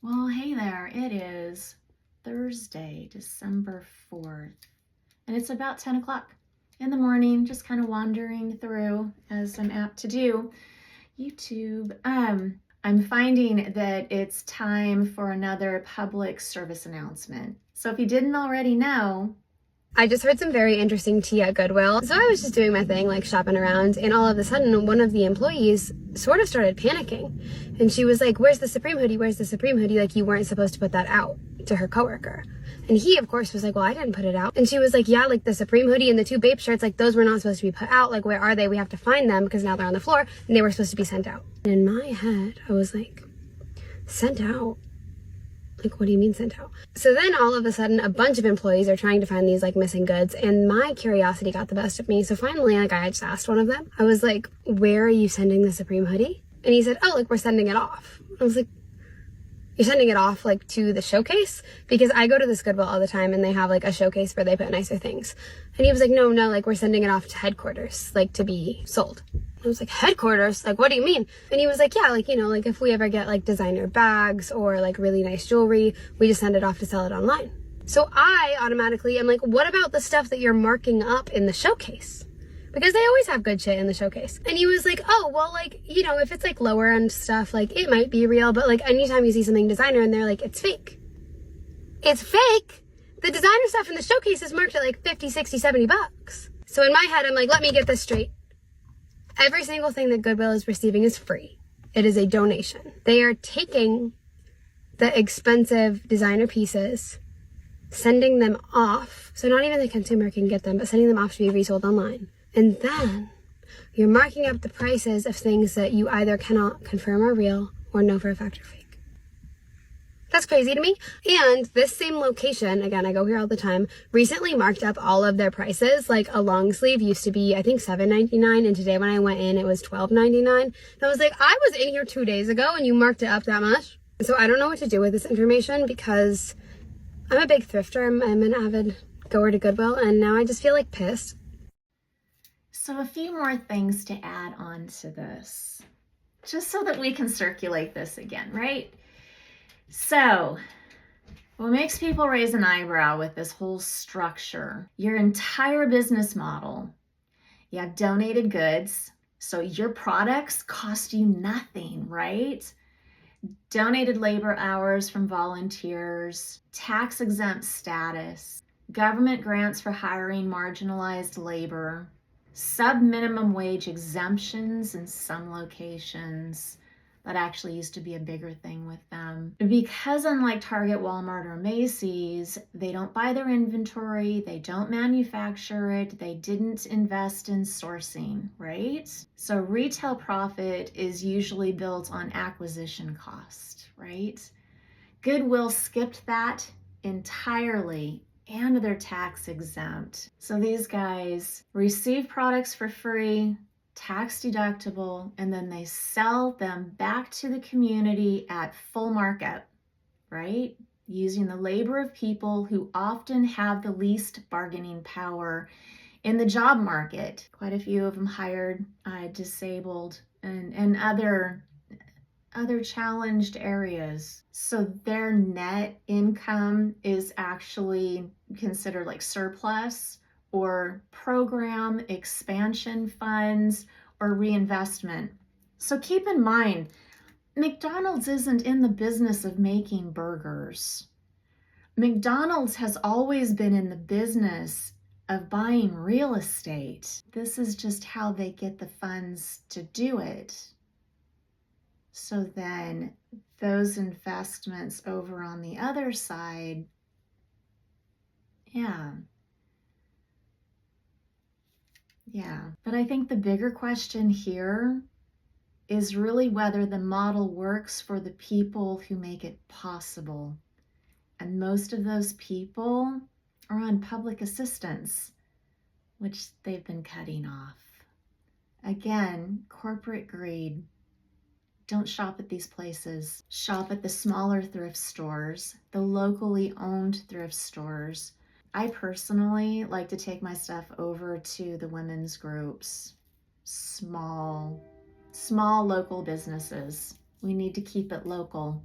Well, hey there. It is Thursday, December 4th, and it's about 10 o'clock in the morning, just kind of wandering through, as I'm apt to do, YouTube. I'm finding that it's time for another public service announcement. So if you didn't already know, I just heard some very interesting tea at Goodwill. So I was just doing my thing, like shopping around, and all of a sudden one of the employees sort of started panicking. And she was like, "Where's the Supreme hoodie? Where's the Supreme hoodie? Like, you weren't supposed to put that out," to her coworker. And he, of course, was like, "Well, I didn't put it out." And she was like, "Yeah, like the Supreme hoodie and the 2 Bape shirts, like those were not supposed to be put out. Like, where are they? We have to find them because now they're on the floor and they were supposed to be sent out." And in my head, I was like, sent out? Like, what do you mean sent out? So then all of a sudden, a bunch of employees are trying to find these like missing goods, and my curiosity got the best of me. So finally, like, I just asked one of them. I was like, "Where are you sending the Supreme hoodie?" And he said, "Oh, like, we're sending it off." I was like, "You're sending it off, like, to the showcase?" Because I go to this Goodwill all the time and they have like a showcase where they put nicer things. And he was like, no, like, we're sending it off to headquarters, like, to be sold." I was like, "Headquarters? Like, what do you mean?" And he was like, "Yeah, like, you know, like if we ever get like designer bags or like really nice jewelry, we just send it off to sell it online." So I automatically am like, "What about the stuff that you're marking up in the showcase?" Because they always have good shit in the showcase. And he was like, "Oh, well, like, you know, if it's like lower end stuff, like it might be real, but like anytime you see something designer and they're like, it's fake. It's fake. The designer stuff in the showcase is marked at like 50, 60, 70 bucks. So in my head, I'm like, let me get this straight. Every single thing that Goodwill is receiving is free. It is a donation. They are taking the expensive designer pieces, sending them off, so not even the consumer can get them, but sending them off to be resold online. And then you're marking up the prices of things that you either cannot confirm are real or know for a fact are fake. That's crazy to me. And this same location, again, I go here all the time, recently marked up all of their prices. Like a long sleeve used to be, I think, $7.99, and today when I went in, it was $12.99. And I was like, I was in here 2 days ago and you marked it up that much? So I don't know what to do with this information because I'm a big thrifter. I'm an avid goer to Goodwill, and now I just feel like pissed. so a few more things to add on to this, just so that we can circulate this again, right? So, what makes people raise an eyebrow with this whole structure? Your entire business model, you have donated goods, so your products cost you nothing, right? Donated labor hours from volunteers, tax exempt status, government grants for hiring marginalized labor, sub-minimum wage exemptions in some locations. That actually used to be a bigger thing with them. Because unlike Target, Walmart, or Macy's, they don't buy their inventory, they don't manufacture it, they didn't invest in sourcing, right? So retail profit is usually built on acquisition cost, right? Goodwill skipped that entirely, and they're tax exempt. So these guys receive products for free, tax deductible, and then they sell them back to the community at full markup, right? Using the labor of people who often have the least bargaining power in the job market. Quite a few of them hired disabled and other challenged areas. So their net income is actually considered like surplus or program expansion funds or reinvestment. So keep in mind, McDonald's isn't in the business of making burgers. McDonald's has always been in the business of buying real estate. This is just how they get the funds to do it. So then those investments over on the other side, yeah. But I think the bigger question here is really whether the model works for the people who make it possible. And most of those people are on public assistance, which they've been cutting off. Again, corporate greed. Don't shop at these places. Shop at the smaller thrift stores, the locally owned thrift stores. I personally like to take my stuff over to the women's groups, small local businesses. We need to keep it local.